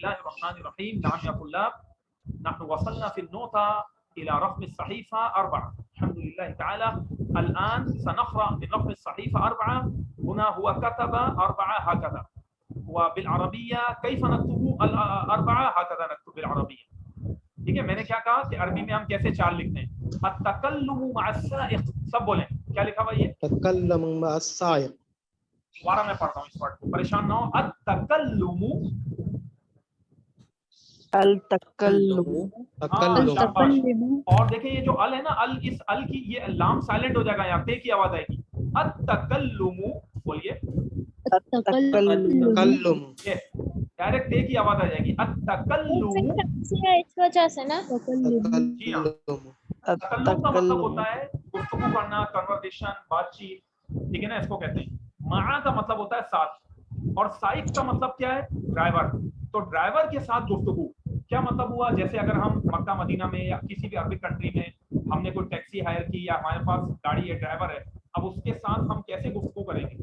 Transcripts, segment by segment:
الله الرحمن الرحيم. نعم يا طلاب، نحن وصلنا في النقطة إلى رقم الصحيفة 4 الحمد لله تعالى. الآن سنقرأ من رقم الصحيفة 4. هنا هو كتب 4 هكذا، وبالعربية كيف نكتب 4 هكذا نكتب بالعربية. ٹھیک ہے، میں نے کیا کہا کہ عربی میں ہم کیسے 4 لکھتے ہیں. التکلم مع السائق، سب بولیں کیا لکھا ہوا یہ؟ تکلم مع السائق. دوبارہ میں پڑھتا ہوں اس ورڈ کو، پریشان نہ ہو. التکلم، التکلم، اور دیکھیں یہ جو ال ہے نا، ال، اس ال کی یہ لام سائلنٹ ہو جائے گا، یہاں تے کی آواز آئے گی. التکلم بولیے، تکلم یہ ڈائریکٹ تے کی آواز آ جائے گی. التکلم، اس وجہ سے نا جی ہاں، تکلم کا مطلب ہوتا ہے گفتگو کرنا، کنورسیشن، بات چیت، ٹھیک ہے نا، اس کو کہتے ہیں. معا کا مطلب ہوتا ہے ساتھ، اور سائق کا مطلب کیا ہے؟ ڈرائیور. تو ڈرائیور کے ساتھ گفتگو کیا مطلب ہوا؟ جیسے اگر ہم مکہ مدینہ میں یا کسی بھی عربک کنٹری میں ہم نے کوئی ٹیکسی ہائر کی یا ہمارے پاس گاڑی ہے، ڈرائیور ہے، اب اس کے ساتھ ہم کیسے گفتگو کریں گے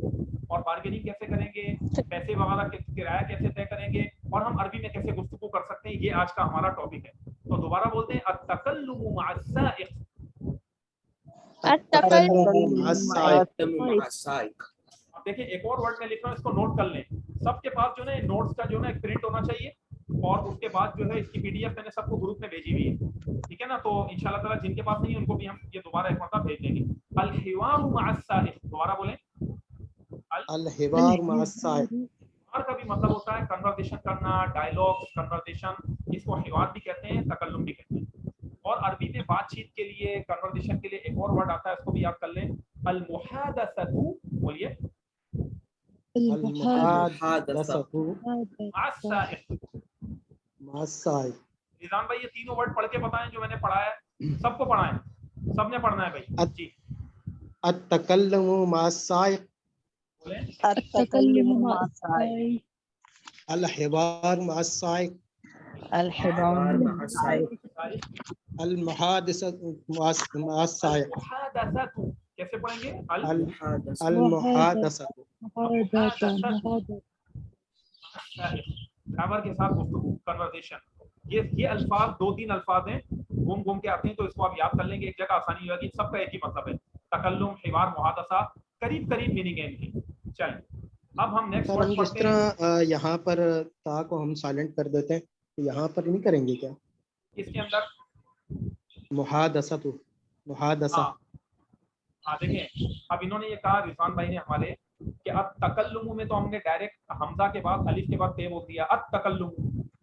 اور بارگیننگ کیسے کریں گے، پیسے وغیرہ کرایہ کیسے طے کریں گے، اور ہم عربی میں کیسے گفتگو کر سکتے ہیں، یہ آج کا ہمارا ٹاپک ہے. تو دوبارہ بولتے ہیں التکلم مع السائق. تکلم مع السائق. اب دیکھیں ایک اور ورڈ میں لکھ رہا ہوں، اس کو نوٹ کر لیں. سب کے پاس جو ہے نوٹس کا جو ہے ایک پرنٹ ہونا چاہیے، اور اس کے بعد جو ہے اس کی پی ڈی ایف میں نے سب کو گروپ میں بھیجی ہوئی ہے، ٹھیک ہے نا. تو انشاءاللہ تعالیٰ جن کے پاس نہیں ہے ان کو بھی ہم یہ دوبارہ ایک مرتبہ بھیج دیں گے. الحوار مع السائق، دوبارہ بولیں. الحوار مع السائق. حوار کا بھی مطلب ہوتا ہے کنورسیشن کرنا، ڈائلاگ، کنورسیشن، اس کو حوار بھی کہتے ہیں، تکلم بھی کہتے ہیں. اور عربی میں بات چیت کے لیے، کنورسیشن کے لیے ایک اور ورڈ آتا ہے، اس کو بھی یاد کر لیں. المحادثۃ، بولیے. المحادثۃ مع السائق. مع السائق. نظام بھائی یہ تینوں ورڈ پڑھ کے بتائیں جو میں نے پڑھا ہے، سب کو پڑھائیں، سب نے پڑھنا ہے بھائی. جی التکلم مع السائق. بولیں. التکلم مع السائق، الحوار مع السائق. الحوار مع السائق، المحادثۃ مع السائق. المحادثۃ کیسے پڑھیں گے؟ المحادثۃ. ڈرائیور کے ساتھ گفتگو، کنورسیشن. یہ الفاظ 2-3 الفاظ ہیں، گھوم گھوم کے آتے ہیں، تو اس کو آپ یاد کر لیں گے، ایک جگہ آسانی ہوگی. سب کا ایک ہی مطلب ہے، تکلم، حوار، محادثہ، قریب قریب میننگ ہے ان کی. چلیں اب ہم نیکسٹ ورڈ جس پڑھتے ہیں. طرح یہاں پر تا کو ہم سائلنٹ کر دیتے ہیں، یہاں پر نہیں کریں گے کیا؟ اس کے اندر محادثۃ. محادثہ. ہاں دیکھیں اب انہوں نے یہ کہا رضوان بھائی نے ہمارے کہ اب تکلم میں تو ہم نے ڈائریکٹ حمزہ کے بعد الف کے بعد تے بول دیا التکلم.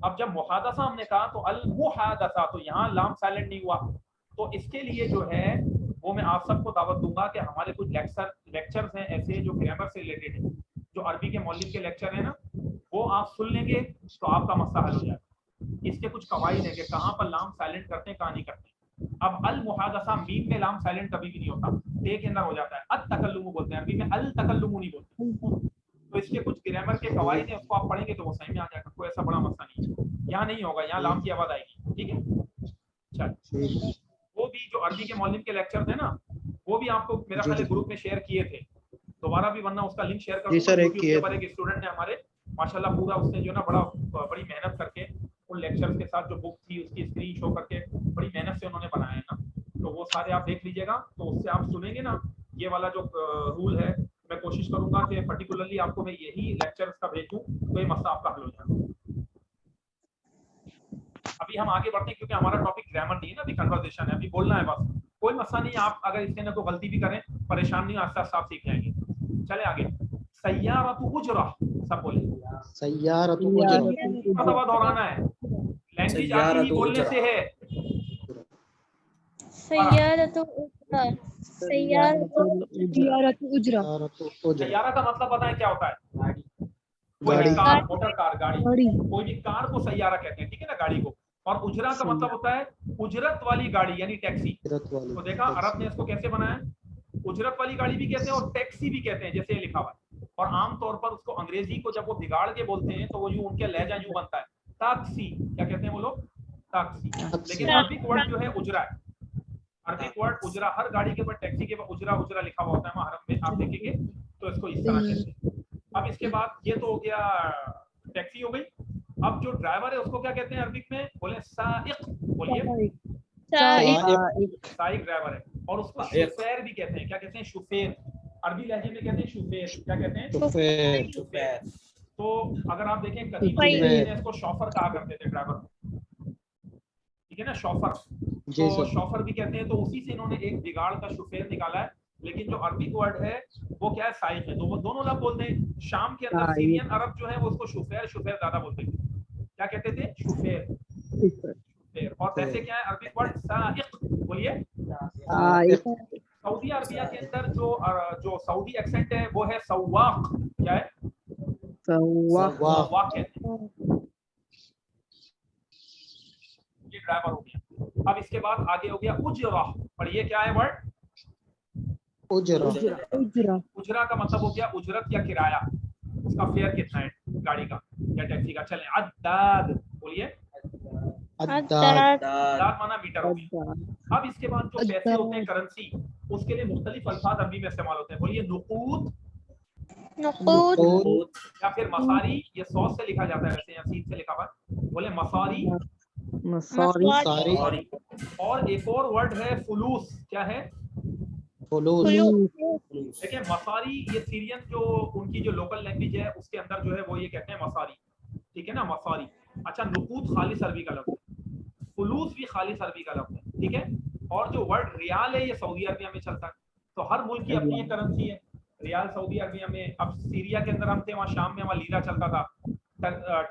اب جب محادثہ ہم نے کہا تو المحادثہ، تو یہاں لام سائلنٹ نہیں ہوا. تو اس کے لیے جو ہے وہ میں آپ سب کو دعوت دوں گا کہ ہمارے کچھ لیکچرز ہیں ایسے جو گرامر سے ریلیٹڈ ہیں، جو عربی کے مولف کے لیکچر ہیں نا، وہ آپ سن لیں گے تو آپ کا مسئلہ حل ہو جائے گا. اس کے کچھ قواعد ہیں کہ کہاں پر لام سائلنٹ کرتے ہیں، کہاں نہیں کرتے. اب المحادثہ میم میں لام سائلنٹ کبھی بھی نہیں ہوتا، تے کے اندر ہو جاتا ہے. التکلم بولتے ہیں عربی میں، التکلم نہیں بولتے. تو اس کے کچھ گرامر کے قواعد ہیں، اس کو آپ پڑھیں گے تو وہ صحیح میں آ جائے گا، کوئی ایسا بڑا مسئلہ نہیں ہے. یہاں نہیں ہوگا، یہاں لام کی آواز آئے گی، ٹھیک ہے. چل وہ بھی جو عربی کے مولف کے لیکچر تھے نا، وہ بھی آپ کو میرا خیال ہے گروپ میں شیئر کیے تھے. دوبارہ بھی ورنہ اس کا لنک شیئر کر دوں گا. یوٹیوب کے اوپر ایک اسٹوڈنٹ نے ہمارے ماشاءاللہ پورا اس نے جو نا بڑی محنت کر کے ان لیکچرز کے ساتھ جو بک تھی اس کی اسکرین شو کر کے بڑی محنت سے انہوں نے بنایا ہے نا، تو وہ سارے آپ دیکھ لیجیے گا. تو اس سے آپ سنیں گے نا یہ والا جو رول ہے، میں کوشش کروں گا کہ پرٹیکولرلی آپ کو میں یہی لیکچرز کا بھیجوں تو یہ مسئلہ آپ کا حل ہو جائے. ابھی ہم آگے بڑھتے ہیں کیونکہ ہمارا ٹاپک گرامر نہیں ہے نا، ابھی کنورسیشن ہے، ابھی بولنا ہے بس. کوئی مسئلہ نہیں، آپ اگر اس کے اندر کوئی غلطی بھی کریں پریشان نہیں، آہستہ آہستہ آپ سیکھ جائیں گے. چلیں آگے. سیارۃ اجرہ، سب بولیں. سیارۃ اجرہ. مرتبہ دہرانا ہے، لینگویج آتی ہی بولنے سے ہے. سیارۃ اجرہ. سیارہ کا مطلب پتہ ہے کیا ہوتا ہے؟ کوئی گاڑی. بھی کار، موٹر کار، گاڑی، کوئی بھی کار کو سیارہ کہتے ہیں، ٹھیک ہے نا، گاڑی کو. اور اجرا کا مطلب ہوتا ہے اجرت والی گاڑی یعنی ٹیکسی. تو دیکھا عرب نے اس کو کیسے بنایا، اجرت والی گاڑی بھی کہتے ہیں اور ٹیکسی بھی کہتے ہیں، جیسے یہ لکھا ہوا ہے. اور عام طور پر اس کو انگریزی کو جب وہ بگاڑ کے بولتے ہیں تو وہ یوں ان کے لہجہ یوں بنتا ہے ٹیکسی. کیا کہتے ہیں وہ لوگ؟ ٹیکسی. لیکن عربک ورڈ جو ہے اجرا ہے. عربک ورڈ اجرا، ہر گاڑی کے اوپر ٹیکسی کے اوپر اجرا اجرا لکھا ہوا ہوتا ہے محرم میں، آپ دیکھیں گے تو اس کو اس طرح کہتے ہیں. اب اس کے بعد یہ تو ہو گیا ٹیکسی ہو گئی. अब जो ड्राइवर है उसको क्या कहते हैं अरबिक में? बोले साइक, बोलिए साइक साइक ड्राइवर है। और उसको शुफेर भी कहते हैं। क्या कहते हैं? शुफेर। अरबी लहजे में कहते हैं शुफेर। क्या कहते हैं? शुफेर। शुफेर। तो अगर आप देखें कदीम शुफेर। में इसको शॉफर कहा करते थे ड्राइवर को, ठीक है ना, शॉफर। जी तो सर। शॉफर भी कहते हैं। तो उसी से इन्होंने एक बिगाड़ का शुफेर निकाला है। लेकिन जो अरबिक वर्ड है वो क्या है? साइक है। तो वो दोनों लफ्ज बोलते हैं। शाम के अंदर सीरियन अरब जो है वो उसको शुफेर शुफेर ज्यादा बोलते थे। क्या कहते थे? शुफेर शुफेर। और वैसे क्या है अरबिक वर्ड? साइक, बोलिए। सऊदी अरबिया के अंदर जो सऊदी एक्सेंट है वो है सवाक। क्या है? सवाक कहते हैं। ये ड्राइवर हो गया। अब इसके बाद आगे हो गया उजरा। पढ़िए, क्या है वर्ड? उजरा। उजरा का मतलब हो गया उजरत या किराया, उसका फेयर कितना है गाड़ी का या टैक्सी का। चलें, अद्दाद, बोलिए। अद्दाद। अद्दाद माना मीटर हो गया। अब इसके बाद जो पैसे होते हैं करेंसी, उसके लिए मुख्तलिफ अल्फाज अरबी में इस्तेमाल होते हैं। बोलिए, नुकूद नकूद या फिर मसारी। ये सॉस से लिखा जाता है वैसे, या सीन से लिखा हुआ। बोले मसारी। सारी। और एक और वर्ड है फुलूस। क्या है? फुलूस। देखिए, मसारी ये सीरियन जो उनकी जो लोकल लैंग्वेज है उसके अंदर जो है वो ये कहते हैं मसारी, ठीक है ना, मसारी। अच्छा, नुकूद खालिस अरबी का लफ्ज़ है, फुलूस भी खालिस अरबी का लफ्ज़ है, ठीक है। और जो वर्ड रियाल है ये सऊदी अरबिया में चलता है। तो हर मुल्क की अपनी एक करेंसी है। रियाल सऊदी अरबिया में, अब सीरिया के अंदर हम थे, वहाँ शाम में वहाँ लीरा चलता था।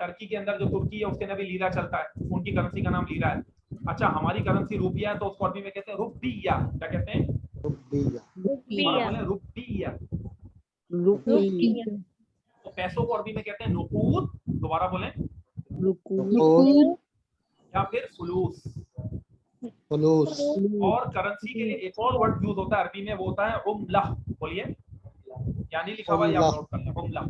टर्की के अंदर जो तुर्की है उसके अंदर भी लीरा चलता है, उनकी करेंसी का नाम लीरा है। अच्छा, हमारी करेंसी रुपया है तो उसको अरबी में कहते हैं रुपया। क्या कहते हैं? रुपया। तो पैसों को अरबी में कहते हैं नुकूद। दोबारा बोलें, या फिर फुलूस। फुलूस। और करेंसी के लिए एक और वर्ड यूज होता है अरबी में, वो होता है उम्ला। बोलिए, यानी लिखा हुआ है, आप नोट कर लें, उम्ला।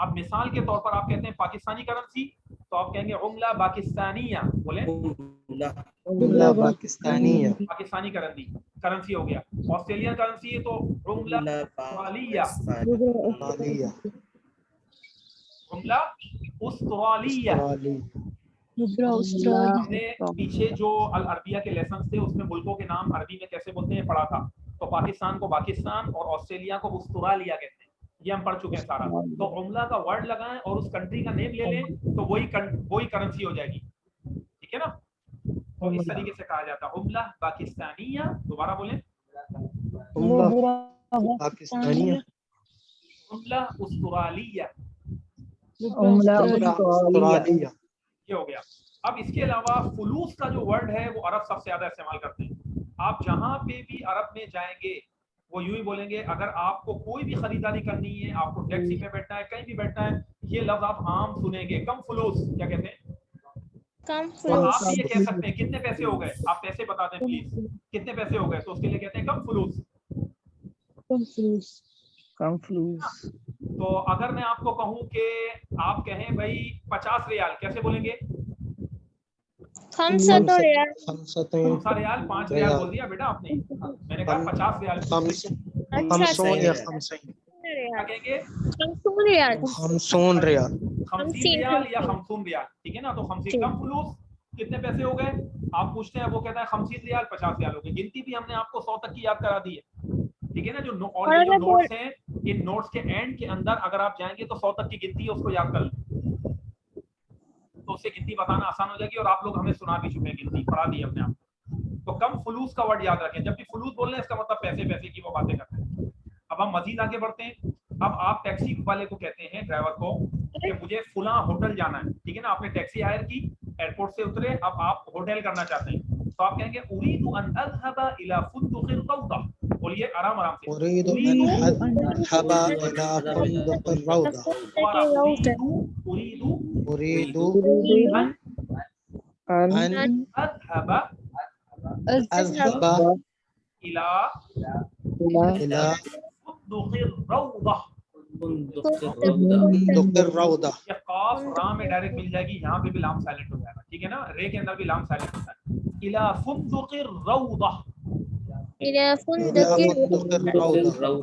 अब मिसाल के तौर पर आप कहते हैं पाकिस्तानी करेंसी, तो आप कहेंगे उम्ला पाकिस्तानिया। बोले, उम्ला पाकिस्तानिया। पाकिस्तानी करेंसी हो गया। ऑस्ट्रेलियन करेंसी है तो उम्ला ऑस्ट्रेलिया। उम्ला ऑस्ट्रेलिया। हमने पीछे जो अल अरबिया के लेसन थे उसमें मुल्कों के नाम अरबी में कैसे बोलते हैं पढ़ा था। तो पाकिस्तान को पाकिस्तान और ऑस्ट्रेलिया को उस्तरालिया कहते हैं, ये हम पढ़ चुके हैं सारा। तो उम्ला का वर्ड लगाएं और उस कंट्री का नेम ले लें तो वही करेंसी हो जाएगी, ठीक है ना। तो इस तरीके से कहा जाता है उम्ला पाकिस्तानिया। दोबारा बोलें, उम्ला पाकिस्तानिया। उम्ला उस्तरालिया। उस्तरालिया। ये हो गया। अब इसके अलावा फुलूस का जो वर्ड है वो अरब सबसे ज्यादा इस्तेमाल करते हैं। आप जहां पे भी अरब में जाएंगे वो यूं ही बोलेंगे। अगर आपको कोई भी खरीदारी करनी है, आपको टैक्सी में बैठना है, कहीं भी बैठना है, ये लफ्ज आप आम सुनेंगे, कम फुलूस। क्या कहते हैं? कम तो आप भी ये कह सकते हैं कितने पैसे हो गए, आप पैसे बता दें प्लीज, कितने पैसे हो गए, तो उसके लिए कहते हैं कम फुलूस। तो अगर मैं आपको कहूं कि आप कहें भाई 50 रियाल, कैसे बोलेंगे? 5 रियाल। 5 रियाल, 5 रियाल बोल दिया बेटा आपने। मैंने कहा 50 रियाल। क्या कहेंगे? 50 रियाल। 50 रियाल या 50 रियाल, ठीक है ना। तो 50 कम फुलूस, कितने पैसे हो गए आप पूछते हैं, वो कहता है 50 रियाल 50 रियाल हो गए। गिनती भी हमने आपको 100 तक की याद करा दी है, ठीक है ना। और ये जो नोट्स हैं, इन नोट्स के एंड के अंदर अगर आप जाएंगे तो 100 तक की गिनती है, उसको याद कर लें तो उससे गिनती बताना आसान हो जाएगी। और आप लोग हमें सुना भी चुके हैं, गिनती पढ़ा दी हमने आपको। तो कम फुलूस का वर्ड याद रखें। जब भी फुलूस बोल रहे हैं इसका मतलब पैसे पैसे की वो बातें करते हैं। अब हम मजीद आगे बढ़ते हैं। अब आप टैक्सी वाले को कहते हैं, ड्राइवर को, कि मुझे फुला होटल जाना है, ठीक है ना। आपने टैक्सी हायर की, एयरपोर्ट से उतरे, अब आप होटल करना चाहते हैं, तो आप कहेंगे उरीदु अन अज़हबा इला फुंदुक़िर रौदा। बोलिए आराम आराम से, उरीदु अन अज़हबा इला फुंदुक़िर रौदा। उरीदु अन अज़हबा इला फुंदुक़िर रौदा। फुंदुक़िर रौदा। ये काफ रा में डायरेक्ट मिल जाएगी, यहाँ पे भी लाम साइलेंट हो जाएगा, ठीक है ना। रे के अंदर भी लाम साइलेंट होता है। इला फुंदुक़िर रौदा।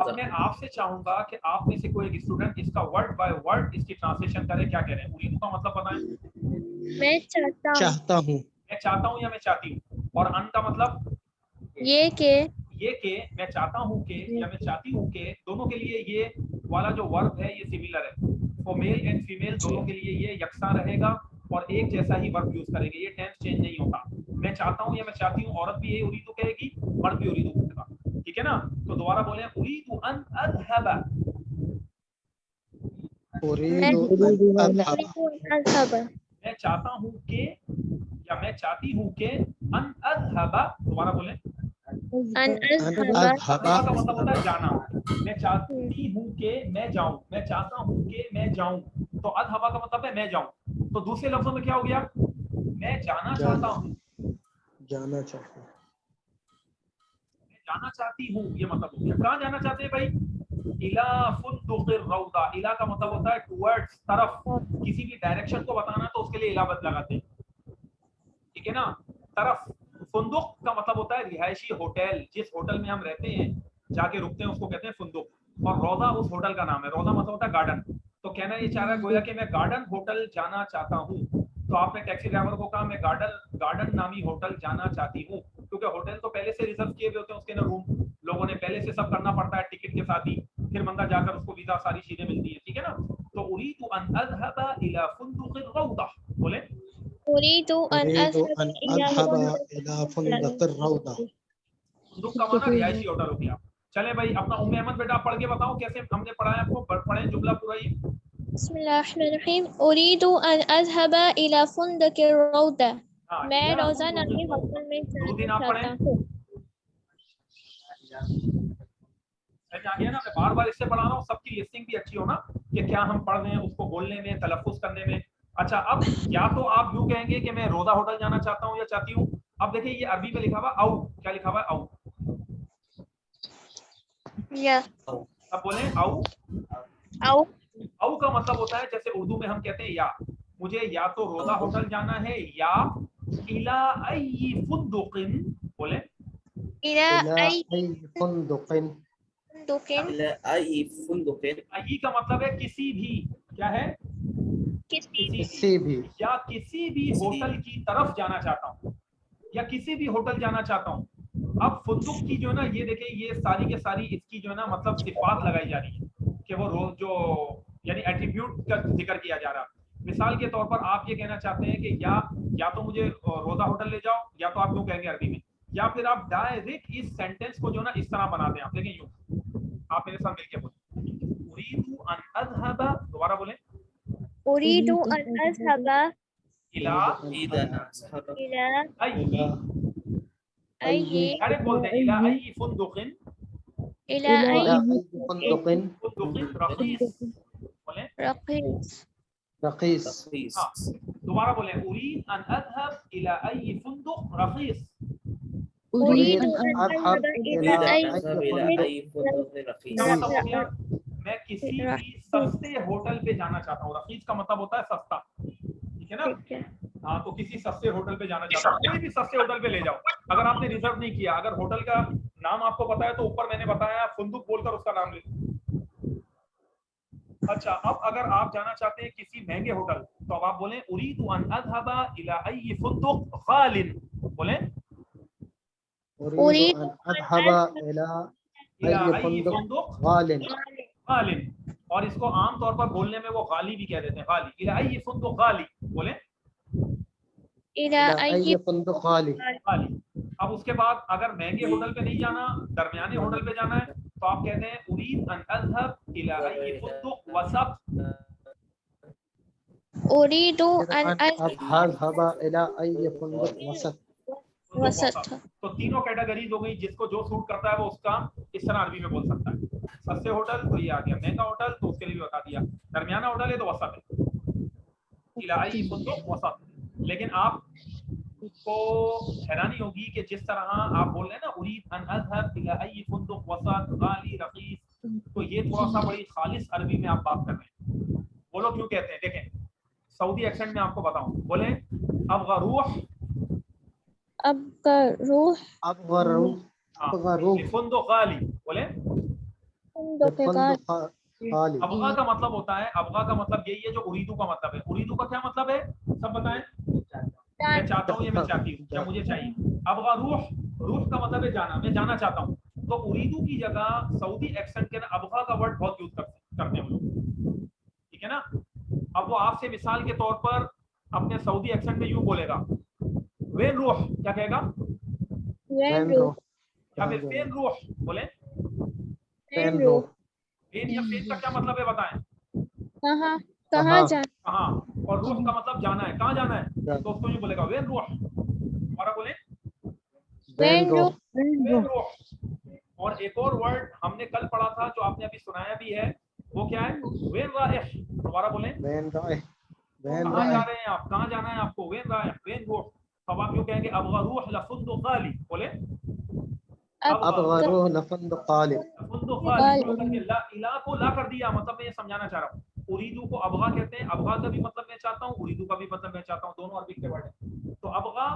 अब मैं आपसे चाहूंगा कि आप में से कोई एक स्टूडेंट इसका वर्ड बाय वर्ड इसकी ट्रांसलेशन करे। क्या कह रहे हैं? उरीदु का मतलब बताएं। मैं चाहता हूँ चाहता हूँ, मैं चाहता हूँ या मैं चाहती हूँ। और अन का मतलब ये के ये के, मैं चाहता हूँ के या मैं चाहती हूँ के, दोनों के लिए ये वाला जो वर्ब है ये सिमिलर है, तो मेल एंड फीमेल दोनों के लिए ये यकसा रहेगा और एक जैसा ही वर्ब यूज करेंगे, ये टेंस चेंज नहीं होता। मैं चाहता हूँ या मैं चाहती हूँ, औरत भी ये उरीदु कहेगी, मर्द भी उरीदु कहेगा, ठीक है ना। तो दोबारा बोले उरीदु अन अज़हबा, उरीदु अन अज़हबा, मैं चाहता हूँ के या मैं चाहती हूँ के अन अज़हबा, दोबारा बोले अन अन अज़हबा अज़हबा, का मतलब होता है जाना। मैं चाहती हूँ कि मैं जाऊं, मैं चाहता हूँ कि मैं जाऊं, तो अज़हबा का मतलब है मैं जाऊं। तो दूसरे लफ्जों में क्या हो गया, मैं जाना चाहता हूँ, जाना चाहता हूँ, मैं जाना चाहती हूँ, ये मतलब हो गया। कहाँ जाना चाहते हैं भाई, इला फुंदुक़िर रौदा, इला का मतलब होता है टुवर्ड्स, तरफ, किसी भी डायरेक्शन को बताना तो उसके लिए इला लगाते हैं, ठीक है ना। तरफ, फुंदुक का मतलब होता है रिहायशी होटल, जिस होटल में हम रहते हैं जाके रुकते हैं उसको कहते हैं फुंदुक, और रौदा उस होटल का नाम है। रौदा मतलब होता है गार्डन। तो कहना ये चाह रहा है गोया कि मैं गार्डन होटल जाना चाहता हूँ, तो आपने टैक्सी ड्राइवर को कहा मैं गार्डन नामी होटल जाना चाहती हूँ, क्योंकि होटल तो पहले से रिजर्व किए हुए होते हैं, उसके अंदर रूम लोगों ने पहले से सब करना पड़ता है टिकट के साथ ही, फिर बंदा जाकर उसको वीजा सारी चीजें मिलती है, ठीक है ना। तो उरीदु अन अज़हबा इला फुंदुक़िर रौदा, बोले उरीदु अन उरीदु अज़हबा अन इला अज़हबा इला फुंदुक़िर रौदा। फुंदुक का माना रिहायशी होटल हो गया। चले भाई अपना उम्मे अहमद बेटा आप पढ़ के बताओ कैसे हमने पढ़ा है आपको, पढ़े जुमला पूरा ये। बिस्मिल्लाहिर्रहमानिर्रहीम उरीदु अन अज़हबा इला फुंदुक़िर रौदा, हाँ, मैं इला रोजा नामी फुंदुक़िर रौदा। होटल में जाना दुरूदीन आप चाहता पढ़ें, हूँ। समझ आ गया ना। मैं बार बार इससे पढ़ा रहा हूँ, सबकी लिस्टिंग भी अच्छी हो ना, कि क्या हम पढ़ रहे हैं, उसको बोलने में, तलफ्फुज करने में। अच्छा, अब या तो आप यूं कहेंगे कि मैं रोजा होटल जाना चाहता हूँ या चाहती हूँ। अब देखिए ये अरबी में लिखा हुआ औ, क्या लिखा हुआ है औ, या अब बोले औ। औ औ का मतलब होता है जैसे उर्दू में हम कहते हैं या, मुझे या तो रोजा होटल जाना है या इला अय्यि फुंदुकिन, बोले इला इला अय्यि अय्यि फुंदुक़िन, फुंदुक़िन, अय्यि का मतलब है किसी भी, क्या है, किसी किसी भी, या किसी भी होटल की तरफ जाना चाहता हूँ, या किसी भी होटल जाना चाहता हूँ। अब फुंदुक की जो है ना, ये देखिए ये सारी के सारी इसकी जो है ना मतलब सिफात लगाई जा रही है कि वो रोज जो यानी एट्रीब्यूट का जिक्र किया जा रहा है। मिसाल के तौर पर आप ये कहना चाहते हैं कि या तो मुझे रोजा होटल ले जाओ, या तो आप यूँ कहेंगे अरबी में, या फिर आप डायरेक्ट इस सेंटेंस को जो ना इस तरह बना दें। आप देखें यूँ, आप मेरे साथ मिलके बोलें उरीदु अन अज़हबा, दोबारा बोलें उरीदु अन अज़हबा इला इला अय्यि, अय्यि डायरेक्ट बोल दें इला अय्यि फुंदुकिन, इला इला अय्यि अय्यि फुंदुक़िन फुंदुकिन रखीस, बोलें रखीस, रखीस, हाँ, दोबारा बोलें उरीद अन अज़हब इला अय्यि फुंदुक रखीस, उरीद उरीदु अन अन अज़हब अज़हबा इला इला अय्यि फुंदुक़ क्या मतलब हो गया, रखीस, मैं किसी भी सस्ते होटल पे जाना चाहता हूँ। रखीस का मतलब होता है सस्ता, ठीक है ना। ठीक है। हाँ, तो किसी सस्ते होटल पे जाना चाहता हूँ, कोई भी सस्ते होटल पे ले जाओ। अगर आपने रिजर्व नहीं किया, अगर होटल का नाम आपको पता है तो ऊपर मैंने बताया फुंदुक बोलकर उसका नाम ले। अच्छा, अब अगर आप जाना चाहते हैं किसी महंगे होटल, तो अब आप बोलें उरीदु अन अज़हबा इला अय्यि फुंदुक गालिन, बोलें उरीद अन अज़हबा इला इला अय्यि अय्यि फुंदुक़ फुंदुक गालिन, गालिन, और इसको आमतौर पर बोलने में वो गाली भी कह देते हैं, गाली, इला अय्यि फुंदुक गाली, बोलें इला इला अय्यि अय्यि फुंदुक़ गालिन। गाली। अब उसके बाद अगर महंगे होटल पे नहीं जाना, दरमियाने होटल पे जाना है, तो आप कहते हैं उरीद अन अज़हब इला अय्यि फुंदुक वसत, उरीदु अन अज़हबा इला अय्यि फुंदुक़ वसत, फुंदुक वसत, वसत। तो तीनों कैटेगरीज हो गई, जिसको जो सूट करता है वो उसका इस तरह अरबी में बोल सकता है। सस्ते होटल तो ये आ गया, महंगा होटल तो उसके लिए भी बता दिया, दरमियाना होटल है तो वसत है, इला अय्यि फुंदुक वसत। लेकिन आप को हैरानी होगी कि जिस तरह आप बोल रहे हैं ना उरीद अन अज़हब इला अय्यि फुंदुक वसत गाली रखीस, तो ये थोड़ा सा बड़ी खालिस अरबी में आप बात कर रहे हैं। बोलो क्यों कहते हैं, देखें सऊदी एक्सेंट में आपको बताऊं, बोले अब रूह, अब का रूह, अबगरूह फुंदुक गाली, बोले फुंदुक़ गालिन, अबगा का मतलब होता है, अबगा का मतलब यही है जो उरीदू का मतलब है। उरीदू का क्या मतलब है, सब बताएं, मैं चाहता हूँ, ये मैं चाहती हूँ, या मुझे चाहिए। अबगा रूह, रूह का मतलब है जाना, मैं जाना चाहता हूँ। तो उरीदू की जगह सऊदी एक्सेंट के अंदर अबगा का वर्ड बहुत यूज करते हैं हम लोग, ठीक है ना। अब वो आपसे मिसाल के तौर पर अपने सऊदी एक्सेंट में यूं बोलेगा, वेन रूह, क्या कहेगा, वेन रूह, या फिर फेन रूह बोले। वेन रूह, फेन या फेन का क्या मतलब है बताएं, कहाँ कहाँ जा, कहाँ, और रूह का मतलब जाना है, कहाँ जाना है, तो उसको यूं बोलेगा वेन रूह। हमारा बोले वेन रूह, वेन रूह। और एक और वर्ड हमने कल पढ़ा था जो आपने अभी सुनाया भी है, वो क्या है, वेन राइह। दोबारा बोले, कहाँ जा रहे हैं आप, कहाँ जाना है आपको, वेन राइह, वेन रूह। अब आप क्यों कहेंगे अबगा रूह लफुंदुक गाली, बोले अबगा रूह लफुंदुक गाली, लफुंदुक गाली, मतलब कि ला, इला को ला कर दिया, मतलब मैं ये समझाना चाह रहा हूँ। उरीदू को अबगा कहते हैं, अबगा का भी मतलब मैं चाहता हूँ, उरीदू का भी मतलब मैं चाहता हूँ, दोनों अरबी के वर्ड है। तो अबगा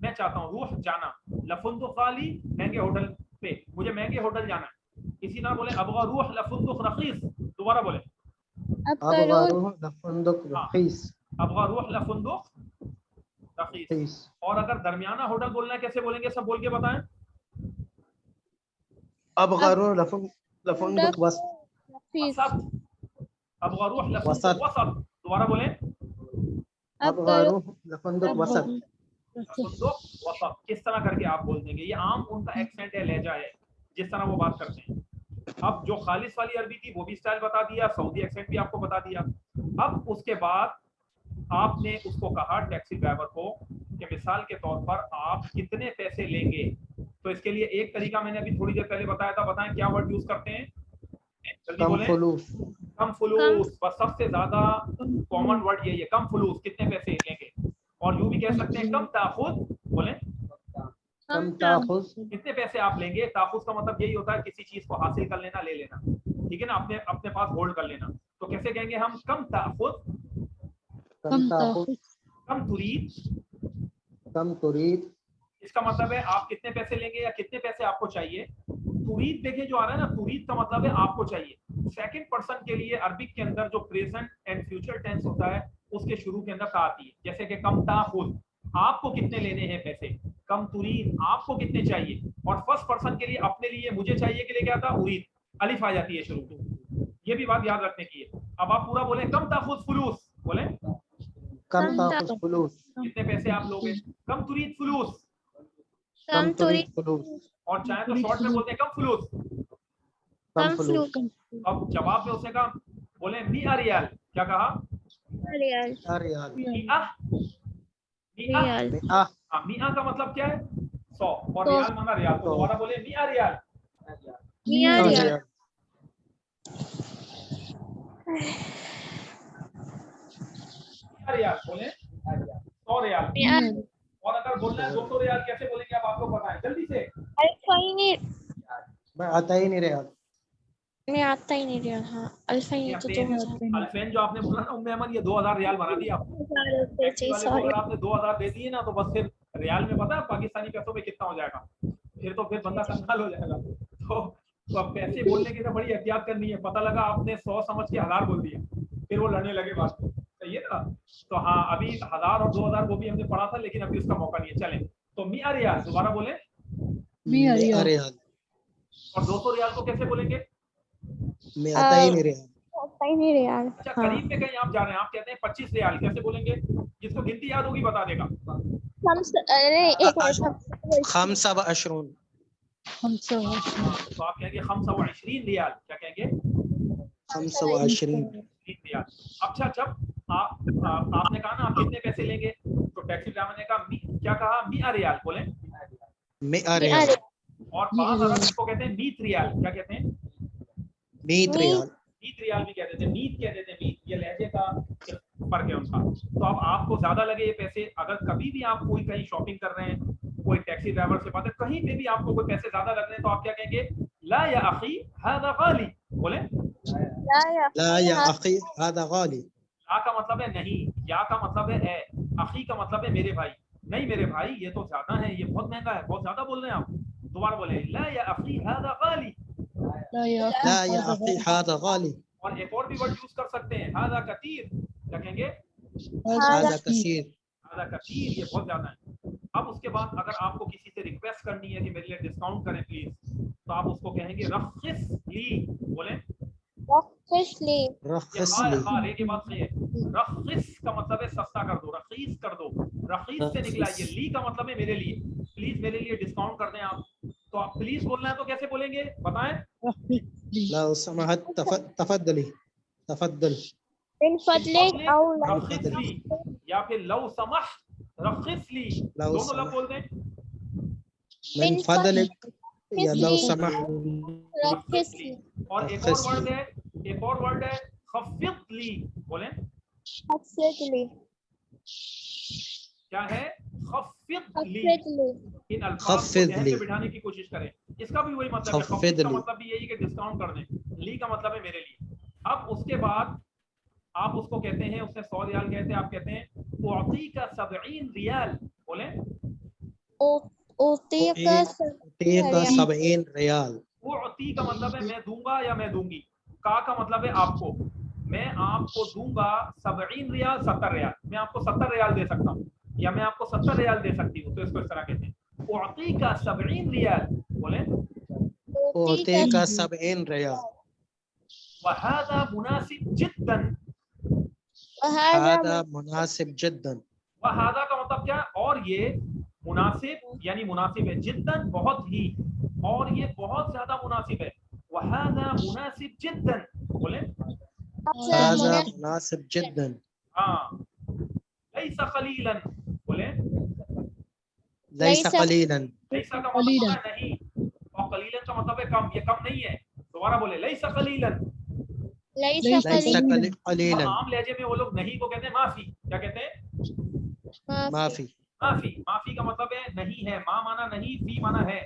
मैं चाहता हूँ, रूह जाना, लफुंदुक गाली महंगे होटल पे, मुझे महंगे होटल जाना है। इसी तरह बोले अबगा रूह लफुंदुक रखीस, दोबारा बोले अबगा रूह लफुंदुक रखीस, अबगा रूह लफुंदुक रखीस। और अगर दरमियाना होटल बोलना है कैसे बोलेंगे, सब बोल के बताएं। अबगा रूह लफुंदुक वसत, अबगा रूह लफुंदुक वसत, दोबारा बोले अबगा रूह लफुंदुक वसत, लफुंदुक वसत। किस तरह करके आप बोल देंगे, ये आम उनका एक्सेंट है, लहजा है, जिस तरह वो बात करते हैं। अब जो खालिस वाली अरबी थी वो भी स्टाइल बता दिया, सऊदी एक्सेंट भी आपको बता दिया। अब उसके बाद आपने उसको कहा टैक्सी ड्राइवर को कि मिसाल के तौर पर आप कितने पैसे लेंगे। तो इसके लिए एक तरीका मैंने अभी थोड़ी देर पहले बताया था, बताएं क्या वर्ड यूज करते हैं, जल्दी बोलें। कम फुलूस, बस सबसे ज्यादा कॉमन वर्ड यही है, कम फुलूस, कितने पैसे लेंगे। और यूं भी कह सकते हैं कम ताखुद, बोलें कम ताखुज, कितने पैसे आप लेंगे। ताखुज का मतलब यही होता है किसी चीज को हासिल कर लेना, ले लेना, ठीक है ना, अपने अपने पास होल्ड कर लेना। तो कैसे कहेंगे हम, कम ताखुद, कम ताखुज, कम तुरीद। कम तुरीद, इसका मतलब है आप कितने पैसे लेंगे या कितने पैसे आपको चाहिए। तुरीद देखिए जो आ रहा है ना, तुरीद का मतलब है आपको चाहिए। सेकंड पर्सन के लिए अरबिक के अंदर जो प्रेजेंट एंड फ्यूचर टेंस होता है उसके शुरू के अंदर ता आती है, जैसे कि कम ताखुद, आपको कितने लेने हैं पैसे, कम तुरीद, आपको कितने चाहिए। और फर्स्ट पर्सन के लिए अपने लिए, मुझे चाहिए के लिए क्या था, उरीद, अलिफ आ जाती है शुरू। ये भी बात याद रखने की है। अब आप पूरा बोले कम ताखुद फुलूस, बोले कम ताखुज फुलूस, कितने पैसे आप लोगे, कम तुरीद फुलूस। कम तुरीद फुलूस, और चाहे तो शॉर्ट में बोलते हैं कम फुलूस। कम फुलूस। अब जवाब में उसने कहा, बोले मिया रियाल, क्या कहा, रियाल, रियाल, मिया, मिया, मिया, मिया का मतलब क्या है, 100, और रियाल माना रियाल। तो दोबारा बोले मिया रियाल, मिया रियाल, मिया रियाल, बोले 100 रियाल। और अगर बोलना है 200 रियाल कैसे बोलेंगे आप लोग बताएं जल्दी से। मैं आता ही नहीं रहा, मैं आता ही नहीं रियाल, हाँ अल्फाइन तो 2000 अल्फेन जो आपने बोला ना उम्मे अमन, ये 2000 रियाल बना दिया आपने। टैक्सी वाले को अगर आपने 2000 दे दिए ना तो बस फिर रियाल में पता है पाकिस्तानी पैसों में कितना हो जाएगा, फिर तो फिर बंदा कंगाल हो जाएगा। तो अब पैसे बोलने की तो बड़ी एहतियात करनी है। पता लगा आपने 100 समझ के 1000 बोल दिया, फिर वो लड़ने लगे बात, सही है ना। तो हाँ, अभी 1000 और 2000 वो भी हमने पढ़ा था, लेकिन अभी उसका मौका नहीं है। चलें, तो मिया रियाल, दोबारा बोले मिया रियाल, और 200 रियाल को कैसे बोलेंगे, मैं आता ही नहीं रहा। आता ही नहीं रियाल। अच्छा, करीब में कहीं आप जा रहे हैं, आप कहते हैं 25 रियाल, कैसे बोलेंगे, जिसको गिनती याद होगी बता देगा। खमसा व अशरून, तो आप कहेंगे खमसा व 20 रियाल, क्या कहेंगे, खमसा व अशरीन रियाल। अच्छा, जब आपने कहा ना आप कितने पैसे लेंगे, तो टैक्सी ड्राइवर ने कहा क्या कहा, मिया रियाल, बोले मिया रियाल। और बात अरब इसको कहते हैं मीत रियाल, क्या कहते हैं, मीत रियाल, मीत रियाल भी कहते थे, मीत कहते थे, मीत, ये लहजे का फर्क है उनका। तो अब आपको ज्यादा लगे ये पैसे, अगर कभी भी आप कोई कहीं शॉपिंग कर रहे हैं, कोई टैक्सी ड्राइवर से बात है, कहीं पे भी आपको कोई पैसे ज्यादा लग रहे हैं, तो आप क्या कहेंगे, ला या अखी हादा गाली, बोले ला या अखी हादा गाली। ला का मतलब है नहीं, या का मतलब है अखी का मतलब है मेरे भाई, नहीं मेरे भाई ये तो ज्यादा है, ये बहुत महंगा है, बहुत ज्यादा बोल रहे हैं आप। दोबारा बोले ला या अखी हादा गाली, ला या अखी हादा गाली। और एक और भी वर्ड यूज कर सकते हैं, हादा कतीर, क्या कहेंगे, هذا كثير. ज़्यादा कसीर, ये बहुत ज्यादा है। अब उसके बाद अगर आपको किसी से रिक्वेस्ट करनी है कि मेरे लिए डिस्काउंट करें प्लीज, तो आप उसको कहेंगे रखिस ली, बोले रखिस ली, رخص ये لي. हाँ रे की बात सही है। रखिस का मतलब है सस्ता कर दो, रखीस कर दो, रखीस से निकला ये, ली का मतलब है मेरे लिए, प्लीज मेरे लिए डिस्काउंट कर दें आप। तो आप प्लीज बोलना है तो कैसे बोलेंगे बताएं? لو سمحت تفضلي تفضل. من فضلك أو रखिस ली, या फिर लव समह रखिस ली, لو दोनों लफ्ज سمحت बोल दें। من فضلك या لو سمحت रखिस ली, और एक और वर्ड है, एक और वर्ड है खफिद ली, बोले खफिद ली, क्या है? खफिद ली। खफिद ली, इन अल्फाज को खफिद जहन ली। में बिठाने की कोशिश करें। इसका भी वही मतलब है, खफिद खफिद का ली। मतलब भी यही कि डिस्काउंट कर दें, ली का मतलब है मेरे लिए। अब उसके बाद आप उसको कहते हैं, उसने 100 रियाल कहते हैं, आप कहते हैं उअती का 70 रियाल, बोले उती का أعطيك 70 ريال. उअती का मतलब है मैं दूंगा या मैं दूंगी, का मतलब है आपको, मैं आपको दूंगा 70 रियाल, 70 रियाल, मैं आपको 70 रियाल दे सकता हूँ, या मैं आपको 70 रियाल दे सकती हूँ, तो इसको इस तरह कहते हैं उअती का 70 रियाल, बोले أعطيك 70 ريال. वहादा मुनासिब जिद्दन, هذا مناسب جدا. वहादा का मतलब क्या? और ये मुनासिब यानी मुनासिब है, जिद्दन बहुत ही, और ये बहुत ज्यादा मुनासिब है। वहादा मुनासिब जिद्दन, बोले هذا مناسب جدا. हाँ, लैसा खलीलन, बोले ليس قليلا. लैसा का मतलब है नहीं, और कलीलन का मतलब है कम, ये कम नहीं है। दोबारा बोले लैसा खलीलन। ليس ليس قليلا. आम लहजे में वो लोग नहीं को कहते हैं माफी, क्या कहते हैं? ما في. माफी, माफी का मतलब है नहीं है, मा माना नहीं, फी माना है।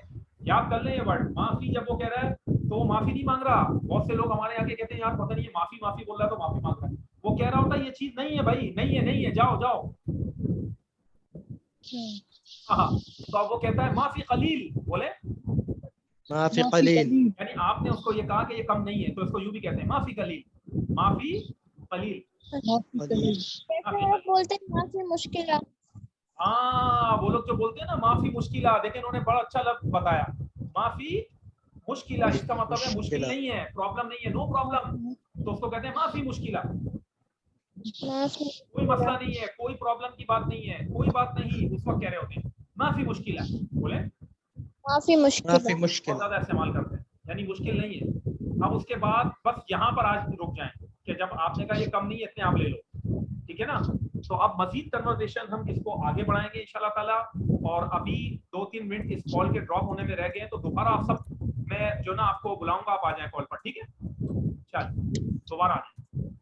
याद कर ले ये वर्ड, माफी जब वो कह रहा है तो वो माफी नहीं मांग रहा। बहुत से लोग हमारे आगे कहते हैं यार पता नहीं ये माफी माफी बोल रहा है तो माफी मांग रहा है, वो कह रहा होता है ये चीज नहीं है भाई, नहीं है, जाओ जाओ। हाँ, तो अब वो कहता है माफी कलील, बोले ما في قليل. यानी आपने उसको ये कहा कि ये कम नहीं है, तो इसको यूं भी कहते हैं माफी कलील, माफी कलील, قليل. बोलते हैं माफी मुश्किल। हाँ, वो लोग जो बोलते हैं ना माफी मुश्किल, लेकिन उन्होंने बड़ा अच्छा लफ्ज बताया, माफी मुश्किल, इसका मतलब है मुश्किल मुश्किला। नहीं है, प्रॉब्लम नहीं है, नो प्रॉब्लम, तो उसको कहते हैं माफी मुश्किला, कोई मसला नहीं है, कोई प्रॉब्लम की बात नहीं है, कोई बात नहीं, उस वक्त कह रहे होते हैं माफी मुश्किला, बोले माफी ما मुश्किल। في बहुत مشكلة. ज्यादा इस्तेमाल करते हैं, यानी मुश्किल नहीं है। अब उसके बाद बस यहाँ पर आज रुक जाएं कि जब आपने कहा ये कम नहीं है इतने आप ले लो, ठीक है ना? तो अब मजीद कन्वर्सेशन हम इसको आगे बढ़ाएंगे इंशाल्लाह ताला, और अभी 2-3 मिनट इस कॉल के ड्रॉप होने में रह गए हैं, तो दोबारा आप सब, मैं जो ना आपको बुलाऊंगा, आप आ जाएं कॉल पर, ठीक है? चल दोबारा आ जाएं।